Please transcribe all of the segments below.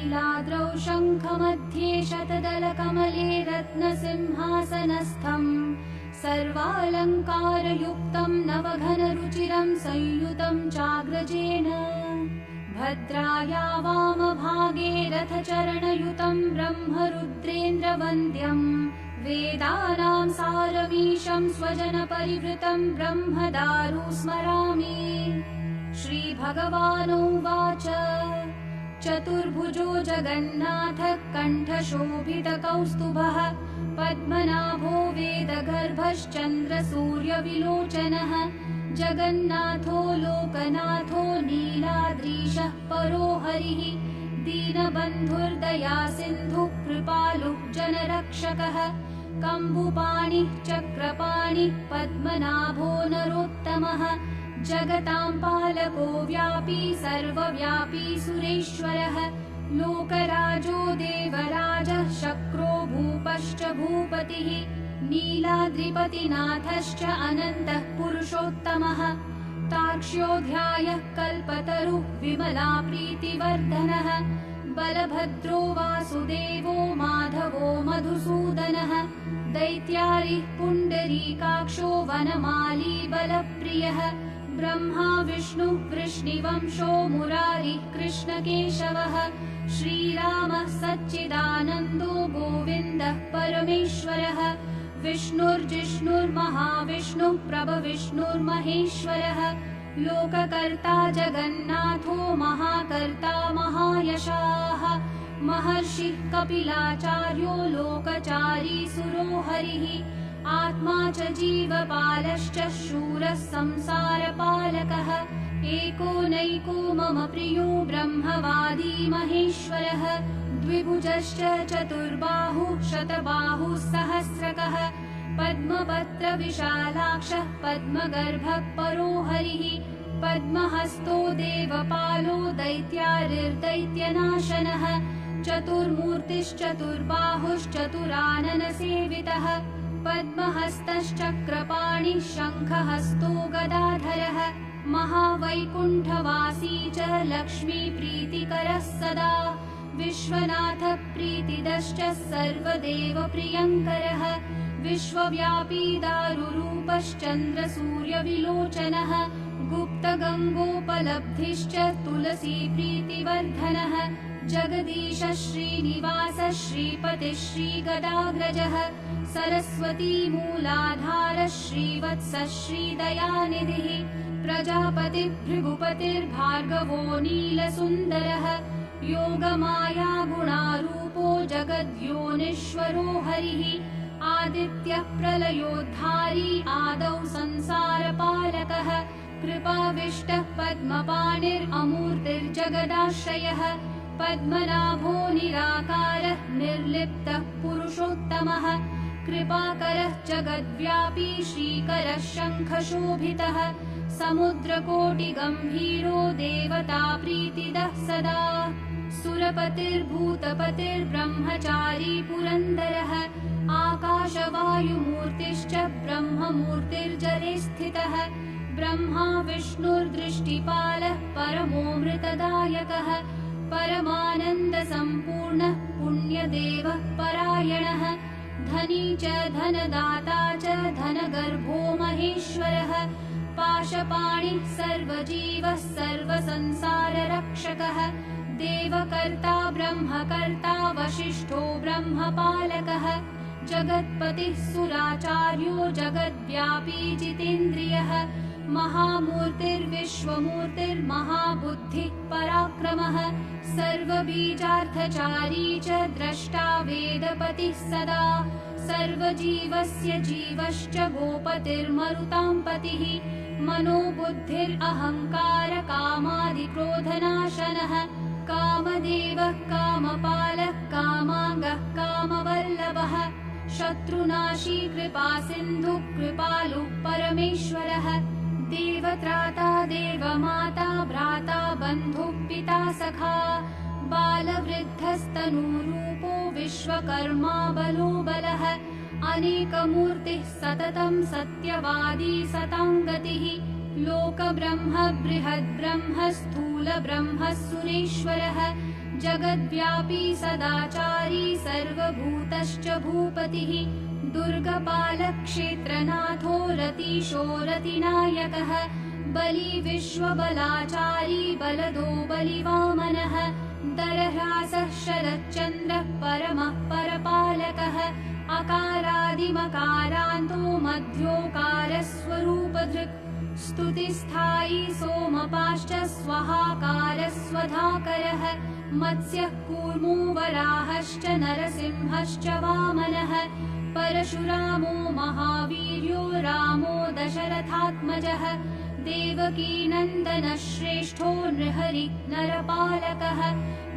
नीलाद्रौ शङ्खमध्ये शतदलकमले रत्नसिंहासनस्थम् सर्वालङ्कारयुक्तं नवघनरुचिरं संयुतं चाग्रजेन भद्राया वामभागे रथचरणयुतं ब्रह्मरुद्रेन्द्रवन्द्यम् वेदानां सारमीशं स्वजनपरिवृतं ब्रह्मदारु स्मरामि। श्रीभगवानुवाच चतुर्भुजो जगन्नाथः कण्ठशोभितकौस्तुभः पद्मनाभो वेदगर्भश्चन्द्रसूर्यविलोचनः जगन्नाथो लोकनाथो नीलाद्रीशः परो हरिः दीनबन्धुर्दयासिन्धुः कृपालुः जनरक्षकः कम्बुपाणिः चक्रपाणिः पद्मनाभो नरोत्तमः जगतां पालको व्यापी सर्वव्यापी सुरेश्वरः लोकराजो देवराजः शक्रो भूपश्च भूपतिः नीलाद्रिपतिनाथश्च अनन्तः पुरुषोत्तमः तार्क्ष्योऽध्यायः कल्पतरुः विमला प्रीतिवर्धनः बलभद्रो वासुदेवो माधवो मधुसूदनः दैत्यारिः पुण्डरीकाक्षो वनमाली बलप्रियः ब्रह्मा विष्णुः वृष्णिवंशो मुरारिः कृष्णकेशवः श्रीरामः सच्चिदानन्दो गोविन्दः परमेश्वरः विष्णुर्जिष्णुर्महाविष्णुः प्रभविष्णुर्महेश्वरः लोककर्ता जगन्नाथो महाकर्ता महायशाः महर्षिः कपिलाचार्यो लोकचारी सुरो हरिः आत्मा च जीवपालश्च शूरः संसारपालकः एको नैको मम प्रियो ब्रह्मवादी महेश्वरः द्विभुजश्च चतुर्बाहुः शतबाहुः सहस्रकः पद्मपत्रविशालाक्षः पद्मगर्भः परो हरिः पद्महस्तो देवपालो दैत्यारिर्दैत्यनाशनः चतुर्मूर्तिश्चतुर्बाहुश्चतुराननसेवितः पद्महस्तश्चक्रपाणिः शङ्खहस्तो गदाधरः महावैकुण्ठवासी च लक्ष्मीप्रीतिकरः सदा विश्वनाथः प्रीतिदश्च सर्वदेवप्रियङ्करः विश्वव्यापी दारुरूपश्चन्द्रसूर्यविलोचनः गुप्तगङ्गोपलब्धिश्च तुलसीप्रीतिवर्धनः जगदीश श्रीनिवासः श्रीपतिः श्रीगदाग्रजः सरस्वतीमूलाधारः श्रीवत्सः श्रीदयानिधिः प्रजापतिः भृगुपतिर्भार्गवो नीलसुन्दरः योगमाया गुणारूपो जगद्योनीश्वरो हरिः आदित्यः प्रलयोद्धारी आदौ संसारपालकः कृपाविष्टः पद्मपाणिरमूर्तिर्जगदाश्रयः पद्मनाभो निराकारः निर्लिप्तः पुरुषोत्तमः कृपाकरः जगद्व्यापी श्रीकरः शङ्खशोभितः समुद्रकोटिगम्भीरो देवताप्रीतिदः सदा सुरपतिर्भूतपतिर्ब्रह्मचारी पुरन्दरः आकाशवायुमूर्तिश्च ब्रह्ममूर्तिर्जले स्थितः ब्रह्मा विष्णुर्दृष्टिपालः परमोऽमृतदायकः परमानन्दसम्पूर्णः पुण्यदेवः परायणः धनी च धनदाता च धनगर्भो महेश्वरः पाशपाणिः सर्वजीवः सर्वसंसाररक्षकः देवकर्ता ब्रह्मकर्ता वसिष्ठो ब्रह्मपालकः जगत्पतिः सुराचार्यो जगद्व्यापी जितेन्द्रियः महामूर्तिर्विश्वमूर्तिर्महाबुद्धिः पराक्रमः सर्वबीजार्थचारी च द्रष्टा वेदपतिः सदा सर्वजीवस्य जीवश्च गोपतिर्मरुतां पतिः मनोबुद्धिरहङ्कारकामादिक्रोधनाशनः कामदेवः कामपालः कामाङ्गः कामवल्लभः शत्रुनाशी कृपासिन्धुः कृपालुः परमेश्वरः देवत्राता देवमाता भ्राता बन्धुः पिता सखा बालवृद्धस्तनूरूपो विश्वकर्मा बलो बलः अनेकमूर्तिः सततं सत्यवादी सताङ्गतिः लोकब्रह्म बृहद्ब्रह्म स्थूलब्रह्म सुरेश्वरः जगद्व्यापी सदाचारी सर्वभूतश्च भूपतिः दुर्गपालक्षेत्रनाथो रतीशो रतिनायकः बली विश्वबलाचारी बलदो बलिवामनः दरह्रासः शरच्चन्द्रः परमः परपालकः अकारादिमकारान्तो मध्योकारस्वरूपधृक् स्तुतिस्थायी सोमपाश्च स्वहाकारस्वधाकरः मत्स्यः कूर्मो वराहश्च नरसिंहश्च वामनः परशुरामो महावीर्यो रामो दशरथात्मजः देवकीनन्दनः श्रेष्ठो नृहरि नरपालकः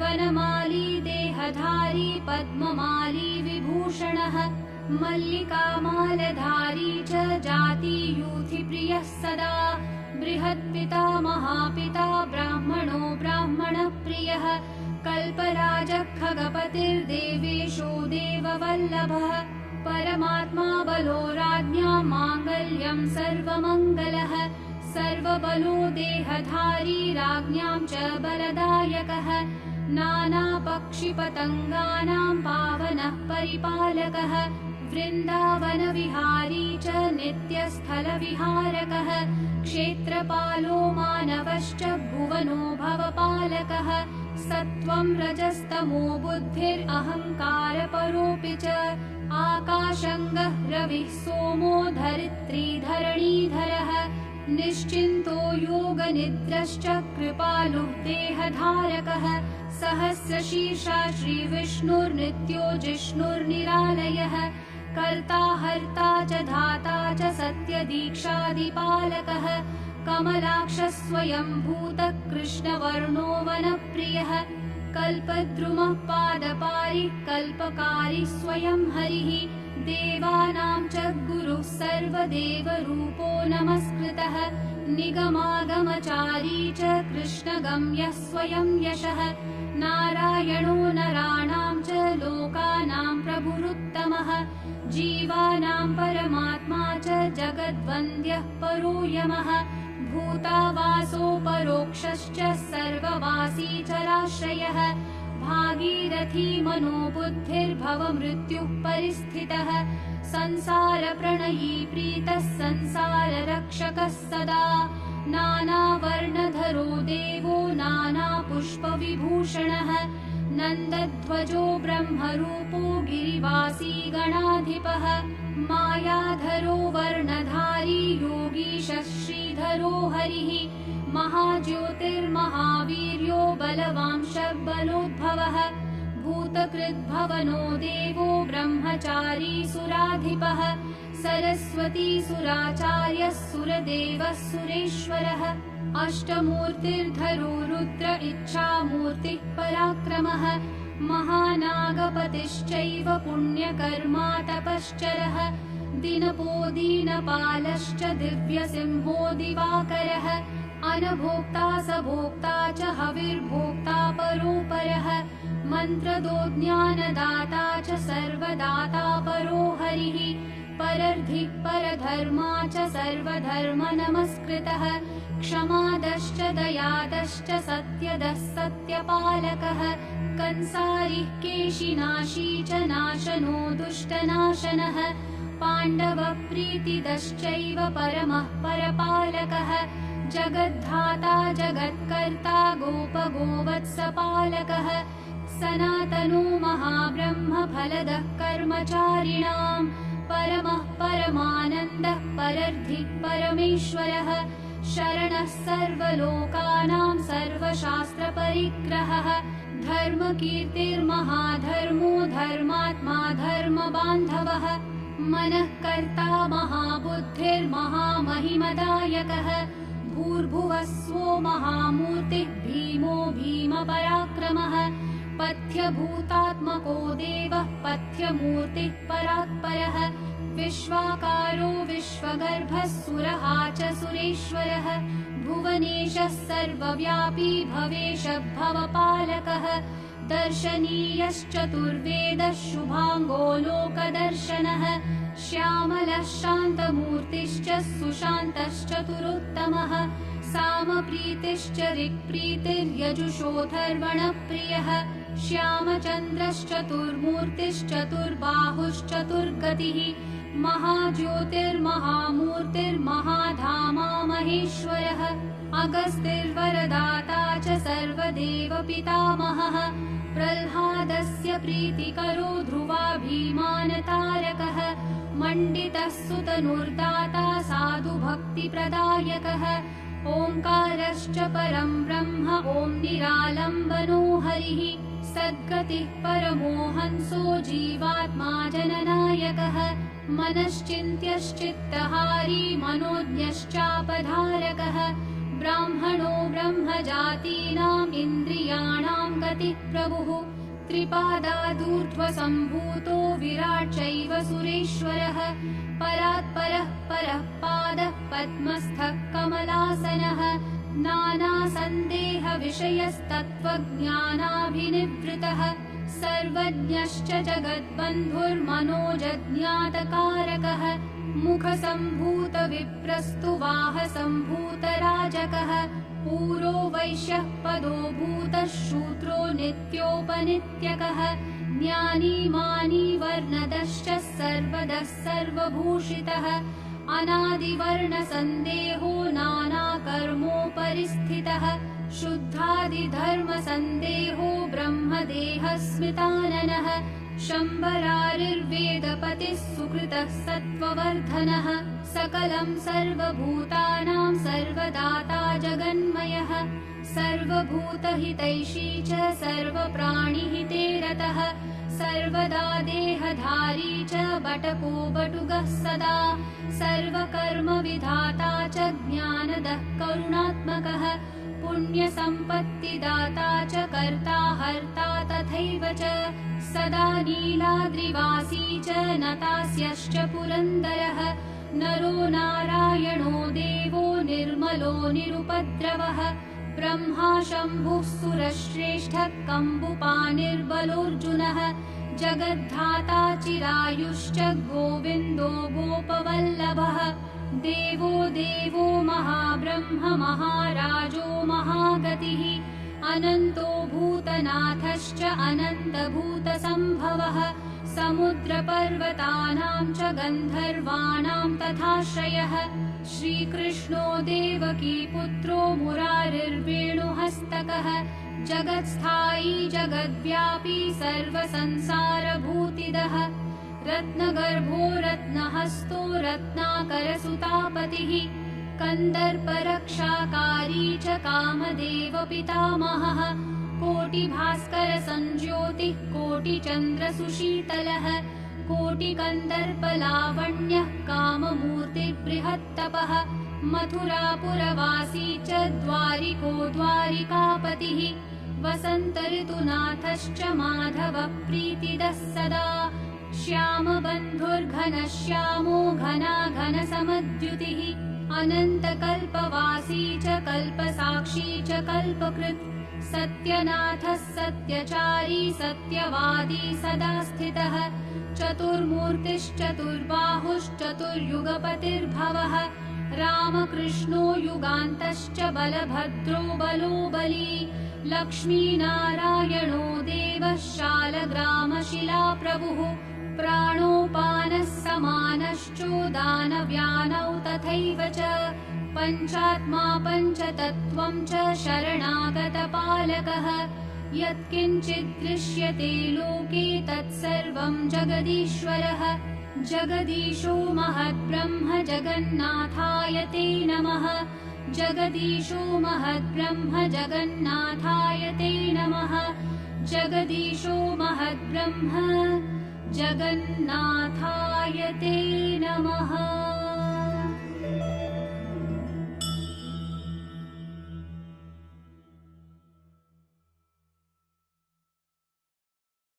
वनमाली देहधारी पद्ममाली विभूषणः मल्लिकामालधारी च जातियूथिप्रियः सदा बृहत्पिता महापिता ब्राह्मणो ब्राह्मणप्रियः कल्पराजः खगपतिर्देवेशो देववल्लभः परमात्मा बलो राज्ञां माङ्गल्यं सर्वमङ्गलः सर्वबलो देहधारी राज्ञां च बलदायकः नानापक्षिपतङ्गानां पावनः परिपालकः वृन्दावनविहारी च नित्यस्थलविहारकः क्षेत्रपालो मानवश्च भुवनो भवपालकः सत्त्वं रजस्तमो बुद्धिरहङ्कारपरोऽपि च आकाशङ्गः रविः सोमो धरित्री धरणीधरः निश्चिन्तो योगनिद्रश्च कृपालुः देहधारकः सहस्रशीर्षा श्रीविष्णुर्नित्यो जिष्णुर्निरालयः कर्ता हर्ता च धाता च सत्यदीक्षादिपालकः कमलाक्षः स्वयंभूतः कृष्णवर्णो वनप्रियः कल्पद्रुमः पादपारिः कल्पकारी स्वयं हरिः देवानां च गुरुः सर्वदेवरूपो नमस्कृतः निगमागमचारी च कृष्णगम्यः स्वयं यशः नारायणो नराणां च लोकानां प्रभुरुत्तमः जीवानां परमात्मा च जगद्वन्द्यः परो यमः भूतावासो परोक्षश्च सर्ववासी चराश्रयः भागीरथी मनोबुद्धिर्भवमृत्युः परिस्थितः संसारप्रणयी प्रीतः संसाररक्षकः सदा नानावर्णधरो देवो नानापुष्पविभूषणः नन्दध्वजो ब्रह्मरूपो गिरिवासी गणाधिपः मायाधरो वर्णधारी योगीशः श्रीधरो हरिः महाज्योतिर्महावीर्यो बलवांशः बलोद्भवः भूतकृद्भवनो देवो ब्रह्मचारी सुराधिपः सरस्वती सुराचार्यः सुरदेवः सुरेश्वरः अष्टमूर्तिर्धरो रुद्र इच्छामूर्तिः पराक्रमः महानागपतिश्चैव पुण्यकर्मा तपश्चरः दिनपो दीनपालश्च दिव्यसिंहो दिवाकरः अनभोक्ता सभोक्ता च हविर्भोक्ता परोपरः मन्त्रदो ज्ञानदाता च सर्वदाता परो हरिः परर्धिः परधर्मा च सर्वधर्म नमस्कृतः क्षमादश्च दयादश्च सत्यदः सत्यपालकः कंसारिः केशिनाशी च नाशनो दुष्टनाशनः पाण्डवप्रीतिदश्चैव परमः परपालकः जगद्धाता जगत्कर्ता गोपगोवत्सपालकः सनातनो महाब्रह्म फलदः कर्मचारिणां परमः परमानन्दः परर्धिः परमेश्वरः शरणः सर्वलोकानां सर्वशास्त्रपरिग्रहः धर्मकीर्तिर्महाधर्मो धर्मात्मा धर्मबान्धवः मनः कर्ता महाबुद्धिर्महामहिमदायकः भूर्भुवस्वो महामूर्तिः भीमो भीमपराक्रमः पथ्यभूतात्मको देवः पथ्यमूर्तिः परात्परः विश्वाकारो विश्वगर्भः सुरः च सुरेश्वरः भुवनेशः सर्वव्यापी भवेशः भवपालकः दर्शनीयश्चतुर्वेदः शुभाङ्गो लोकदर्शनः श्यामलः शान्तमूर्तिश्च सुशान्तश्चतुरोत्तमः सामप्रीतिश्च ऋक्प्रीतिर्यजुषोऽथर्वणप्रियः श्यामचन्द्रश्चतुर्मूर्तिश्चतुर्बाहुश्चतुर्गतिः महाज्योतिर्महामूर्तिर्महाधामा महेश्वरः अगस्तिर्वरदाता च सर्वदेवपितामहः प्रह्लादस्य प्रीतिकरो ध्रुवा भीमानतारकः मण्डितः सुतनुर्दाता साधुभक्तिप्रदायकः ओङ्कारश्च परं ब्रह्म ॐ निरालम्बनो हरिः सद्गतिः परमो हंसो जीवात्मा जननायकः मनश्चिन्त्यश्चित्तहारी मनोज्ञश्चापधारकः ब्राह्मणो ब्रह्मजातीनाम् इन्द्रियाणां गतिः प्रभुः त्रिपादादूर्ध्वसम्भूतो विराट् चैव सुरेश्वरः परात्परः परः पादः पद्मस्थः कमलासनः नानासन्देहविषयस्तत्त्वज्ञानाभिनिवृतः सर्वज्ञश्च जगद्बन्धुर्मनोजज्ञातकारकः मुखसम्भूतविप्रस्तु वाहसम्भूतराजकः पूरो वैश्यः पदो भूतः शूद्रो नित्योपनित्यकः ज्ञानी मानी वर्णदश्च सर्वदः सर्वभूषितः अनादिवर्णसन्देहो नानाकर्मोपरिस्थितः शुद्धादिधर्मसन्देहो ब्रह्मदेहस्मिताननः शम्बरारिर्वेदपतिः सुकृतः सत्त्ववर्धनः सकलं सर्वभूतानां सर्वदाता जगन्मयः सर्वभूतहितैषी च सर्वप्राणिहिते रतः सर्वदा देहधारी च बटको बटुगः सदा सर्वकर्मविधाता च ज्ञानदः करुणात्मकः पुण्यसम्पत्तिदाता च कर्ता हर्ता तथैव च सदा नीलाद्रिवासी च नतास्यश्च पुरन्दरः नरो नारायणो देवो निर्मलो निरुपद्रवः ब्रह्मा शम्भुः सुरश्रेष्ठः कम्बुपानिर्बलोऽर्जुनः जगद्धाता चिरायुश्च गोविन्दो गोपवल्लभः देवो देवो महाब्रह्म महाराजो महागतिः अनन्तो भूतनाथश्च अनन्तभूतसम्भवः समुद्रपर्वतानां च गन्धर्वाणां तथाश्रयः श्रीकृष्णो देवकीपुत्रो मुरारिर्वेणुहस्तकः जगत्स्थायी जगद्व्यापी सर्वसंसारभूतिदः रत्नगर्भो रत्नहस्तो रत्नाकरसुतापतिः कन्दर्परक्षाकारी च कामदेव पितामहः कोटिभास्करसञ्ज्योतिः कोटिचन्द्रसुशीतलः कोटिकन्दर्पलावण्यः काममूर्तिर्बृहत्तपः मथुरापुरवासी च द्वारिको द्वारिकापतिः वसन्तऋतुनाथश्च माधवप्रीतिदः सदा श्यामबन्धुर्घनश्यामो घनाघनसमद्युतिः अनन्तकल्पवासी च कल्पसाक्षी च कल्पकृत् सत्यनाथः सत्यचारी सत्यवादी सदा स्थितः चतुर्मूर्तिश्चतुर्बाहुश्चतुर्युगपतिर्भवः रामकृष्णो युगान्तश्च बलभद्रो बलो बली लक्ष्मीनारायणो देवः शालग्रामशिलाप्रभुः प्राणोपानः समानश्चोदानव्यानौ तथैव च पञ्चात्मा पञ्चतत्त्वं च शरणागतपालकः यत्किञ्चिद्दृश्यते लोके तत्सर्वं जगदीश्वरः जगदीशो महद्ब्रह्म जगन्नाथाय ते नमः जगदीशो महद्ब्रह्म जगन्नाथाय ते नमः जगदीशो महद्ब्रह्म जगन्नाथाय ते नमः।